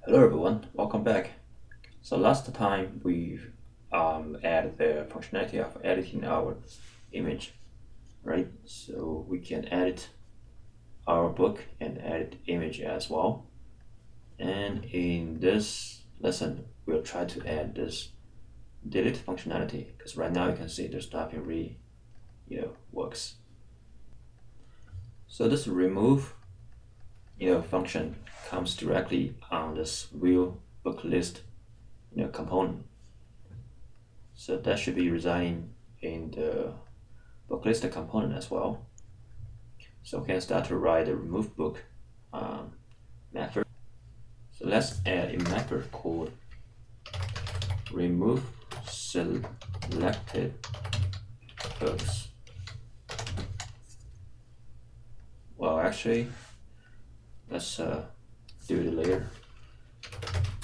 Hello everyone, welcome back. So last time we added the functionality of editing our image, right? So we can edit our book and edit image as well. And in this lesson, we'll try to add this delete functionality because right now you can see there's nothing really, works. So this remove, function comes directly on this view book list component. So that should be residing in the book list component as well. So we can start to write the remove book method. So let's add a method called remove selected books. Well, actually, let's do it later.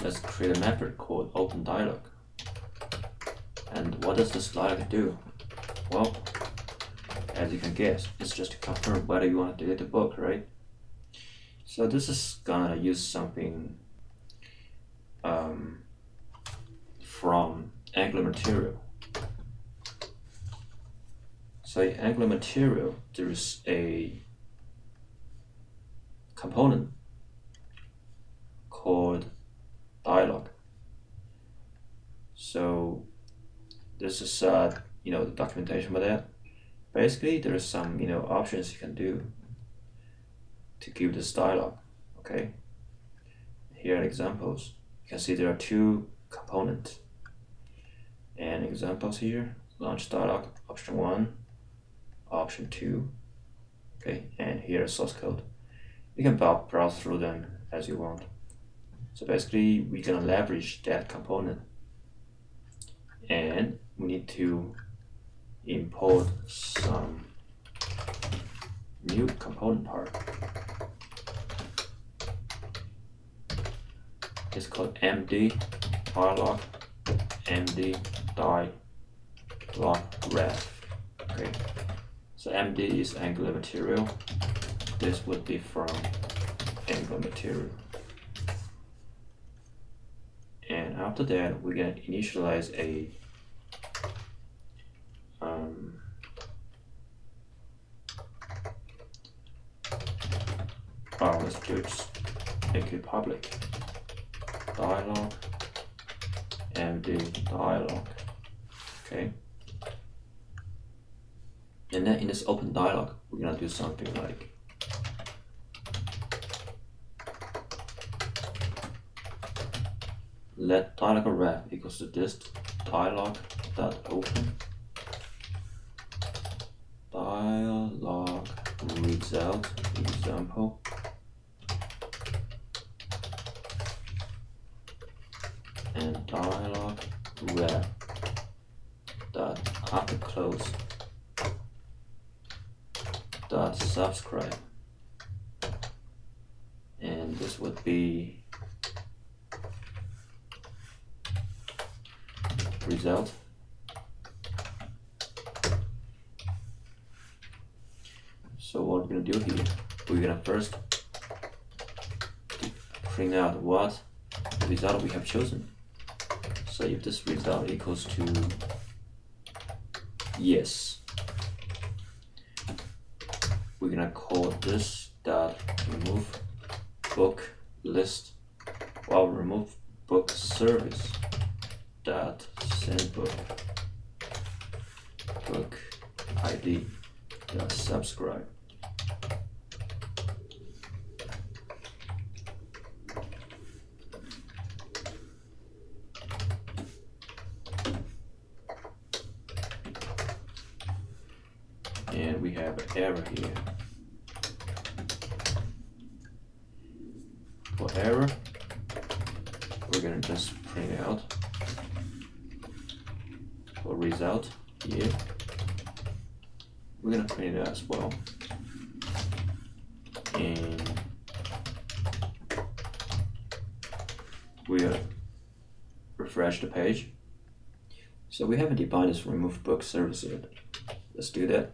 Let's create a method called open dialog. And what does this dialog do? Well, as you can guess, it's just to confirm whether you want to delete the book, right? So this is gonna use something from Angular material. So in Angular material, there is a component called dialog. So this is the documentation for that. Basically, there are some options you can do to give this dialog. Okay, here are examples. You can see there are two components and examples here. Launch dialog, option 1, option 2. Okay, and here is source code. You can browse through them as you want. So basically, we're gonna leverage that component, and we need to import some new component part. It's called md dialog, md dialog ref. Okay, so md is Angular material. This would be from Angular material. And after that, we're gonna initialize a let's just make it public. Dialog, md dialog. Okay. And then in this open dialog, we're gonna do something like let dialog ref equals to this dialog dot open dialog result example and dialog ref dot after close dot subscribe, and this would be result. So what we're gonna do here, we're gonna first print out what result we have chosen. So if this result equals to yes, we're gonna call this dot remove book list, while remove book service dot send book id dot subscribe. And we have an error here. For error, we're gonna just print out. For result here, we're gonna print it as well. And we'll refresh the page. So we haven't defined this remove book service yet. Let's do that.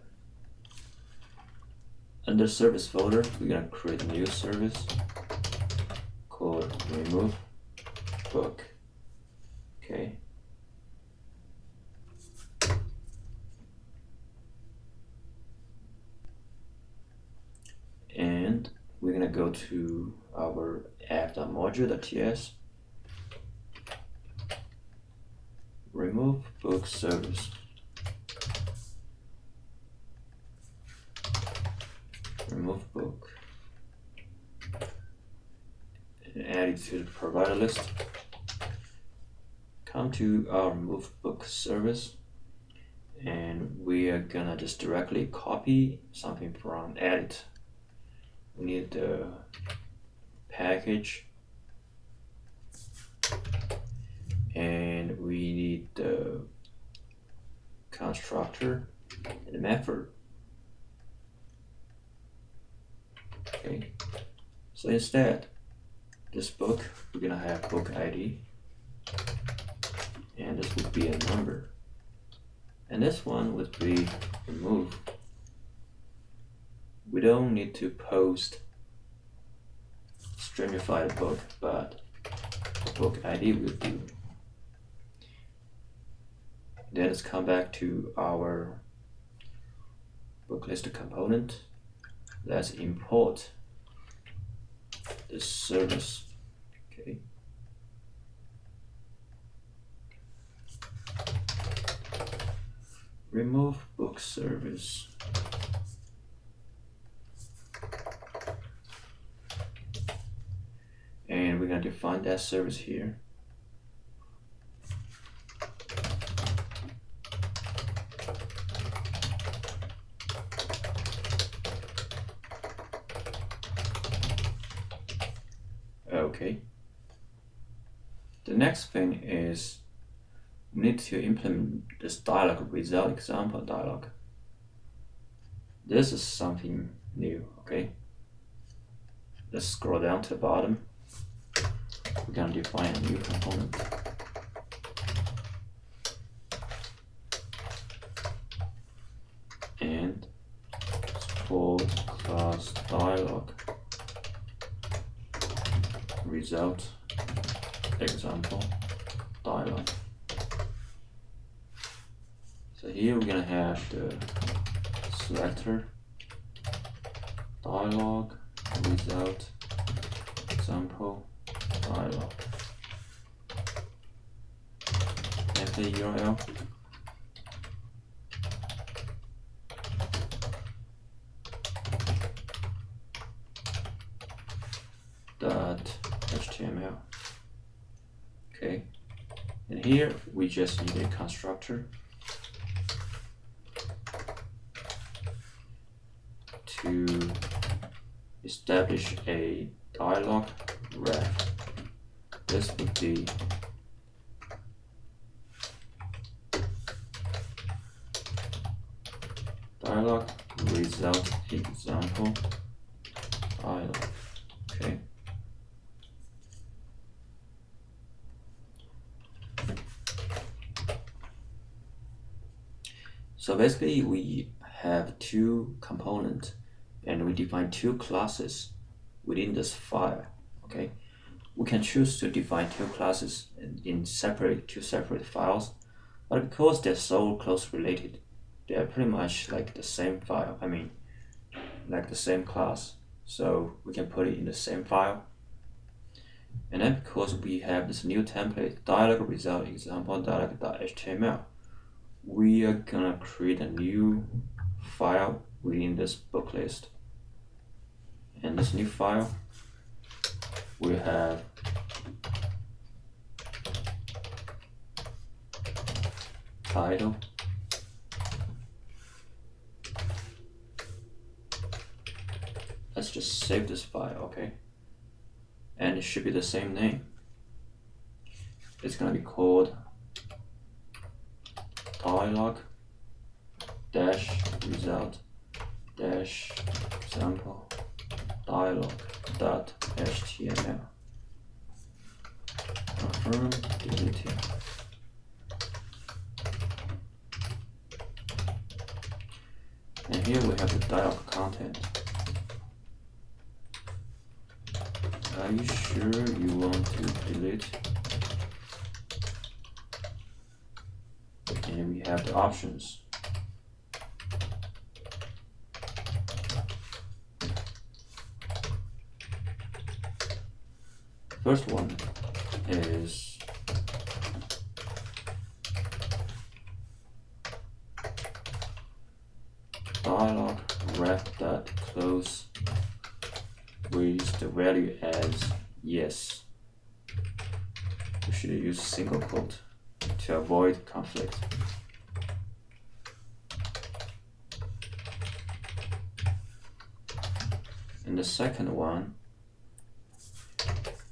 Under service folder, we're gonna create a new service called remove book. Okay. And we're gonna go to our app.module.ts, remove book service, remove book, and add it to the provider list. Come to our remove book service, and we are gonna just directly copy something from edit. We need the package, and we need the constructor and the method. Okay, so instead, this book, we're gonna have book ID, and this would be a number, and this one would be remove. We don't need to post stringify the book, but the book ID will do. Then let's come back to our book list component. Let's import this service. Okay. Remove book service. And we're going to define that service here. Okay. The next thing is we need to implement this dialog result example dialog. This is something new, okay? Let's scroll down to the bottom. We're going to define a new component. And it's called class dialog result example dialog. So here we're going to have the selector dialog result example dialog. Enter URL. .html. Okay, and here we just need a constructor to establish a dialog ref. This would be dialog result example dialog. Okay. So basically we have two components and we define two classes within this file. Okay, we can choose to define two classes in two separate files, but because they're so close related, they are pretty much like the same file. I mean, like the same class. So we can put it in the same file. And then because we have this new template, dialog result example dialog.html, we are gonna create a new file within this book list. And this new file will have title, let's just save this file, okay? And it should be the same name. It's gonna be called dialog dash result dash example dialog dot html. Confirm, delete it. And here we have the dialog content. Are you sure you want to delete have the options. First one is dialog wrap.close with the value as yes. We should use single quote to avoid conflict. And the second one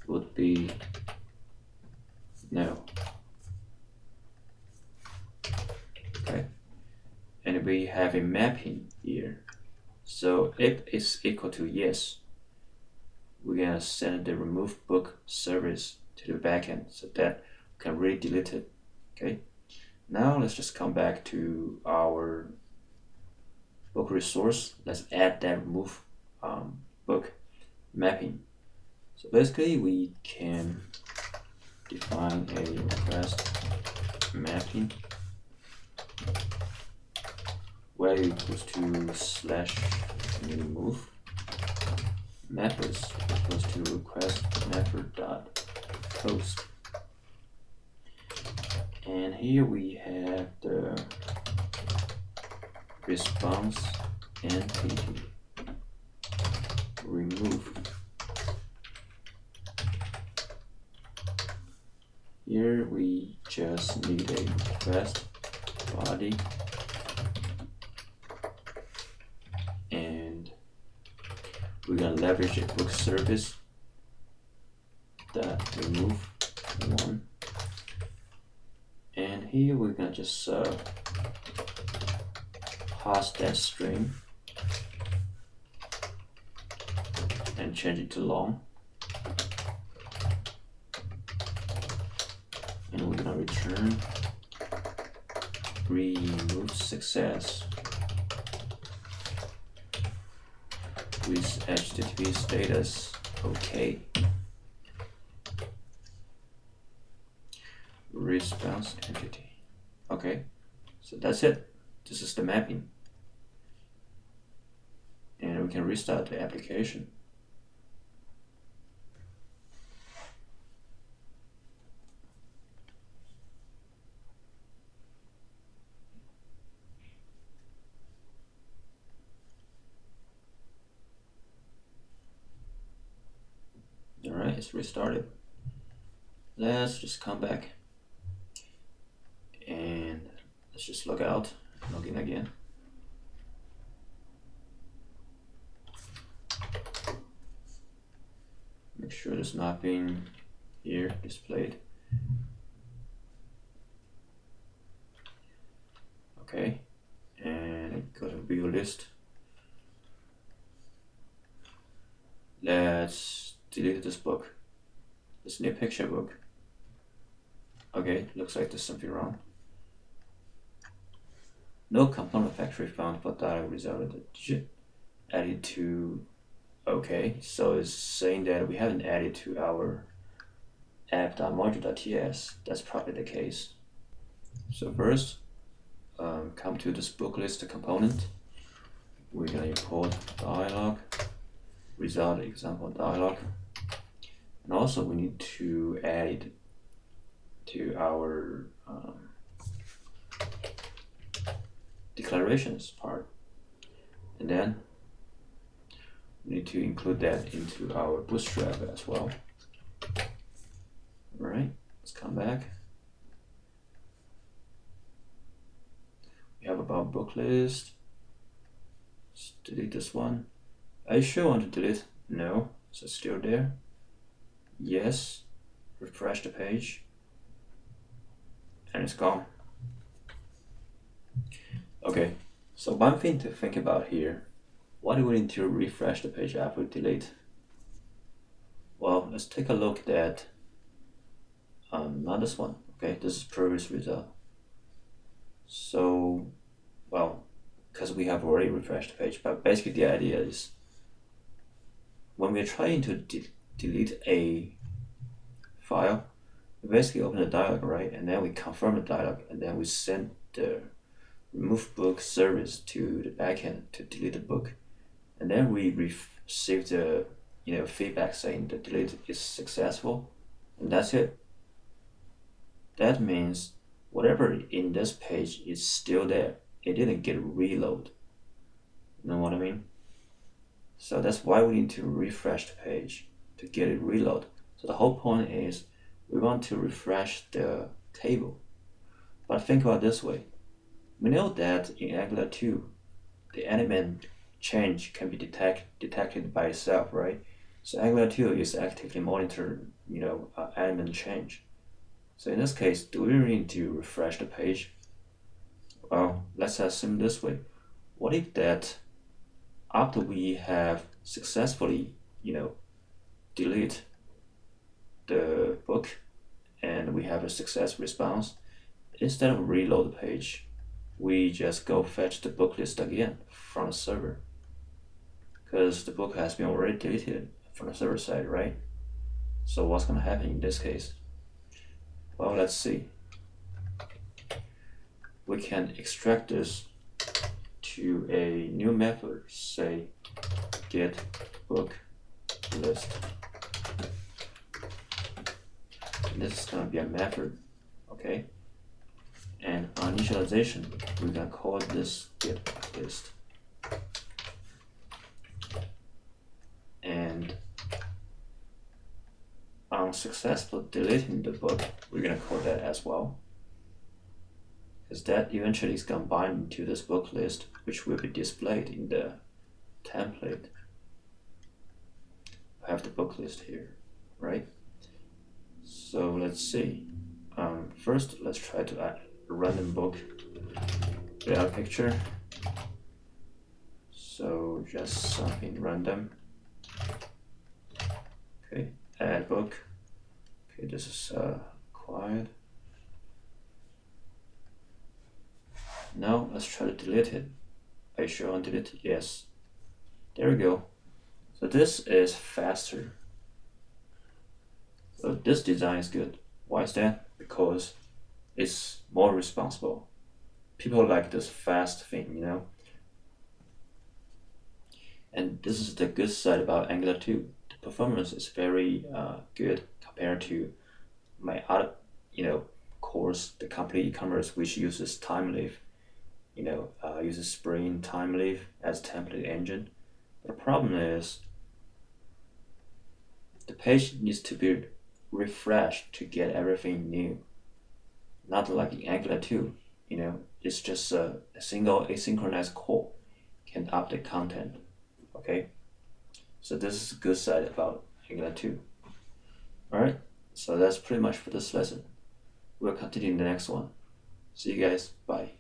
would be no. Okay, and we have a mapping here. So if it's equal to yes, we're gonna send the remove book service to the backend so that we can really delete it. Okay, now let's just come back to our book resource. Let's add that remove book mapping. So basically we can define a request mapping value equals to /remove mappers equals to request mapper dot post. And here we have the response entity remove. Here we just need a request body and we're gonna leverage a book service that remove one, and here we're gonna just pass that string and change it to long, and we're gonna return remove success with HTTP status OK. Response entity. Okay, so that's it. This is the mapping, and we can restart the application. Alright, it's restarted. Let's just come back and let's just log out, log in again. Make sure there's mapping here displayed. Okay, and go to view list. Let's delete this book, this new picture book. Okay, looks like there's something wrong. No component factory found, but dialog resulted digit added to. Okay, so it's saying that we haven't added to our app.module.ts. That's probably the case. So first, come to this book list component. We're gonna import dialog result example dialog, and also we need to add it to our declarations part, and then we need to include that into our Bootstrap as well. Alright, let's come back. We have about book list. Let's delete this one. Are you sure you want to delete? No. So it's still there. Yes. Refresh the page. And it's gone. Okay, so one thing to think about here. Why do we need to refresh the page after we delete? Well, let's take a look at not this one. Okay, this is previous result. So, well, because we have already refreshed the page, but basically the idea is when we're trying to delete a file, we basically open the dialog, right? And then we confirm the dialog, and then we send the remove book service to the backend to delete the book, and then we receive the feedback saying the delete is successful, and that's it. That means whatever in this page is still there. It didn't get reload. You know what I mean? So that's why we need to refresh the page to get it reload. So the whole point is we want to refresh the table. But think about it this way. We know that in Angular 2, the element change can be detected by itself, right? So Angular 2 is actively monitoring, element change. So in this case, do we really need to refresh the page? Well, let's assume this way. What if that after we have successfully, delete the book and we have a success response, instead of reload the page, we just go fetch the book list again from the server, because the book has been already deleted from the server side, right? So what's going to happen in this case? Well, let's see. We can extract this to a new method, say get book list. And this is going to be a method, okay? And on initialization, we're going to call this get list. And on successful deleting the book, we're going to call that as well, because that eventually is combined into this book list, which will be displayed in the template. I have the book list here, right? So let's see. First, let's try to add a random book without picture. So just something random. Okay, add book. Okay, this is quiet. Now let's try to delete it. Are you sure on delete? Yes. There we go. So this is faster. So this design is good. Why is that? Because it's more responsible. People like this fast thing, And this is the good side about Angular 2. The performance is very good compared to my other, course, the complete e-commerce, which uses TimeLeaf. Uses Spring TimeLeaf as template engine. But the problem is the page needs to be refreshed to get everything new. Not like in Angular 2, it's just a single asynchronous call can update content. Okay, so this is the good side about Angular 2. Alright, so that's pretty much for this lesson. We'll continue in the next one. See you guys, bye.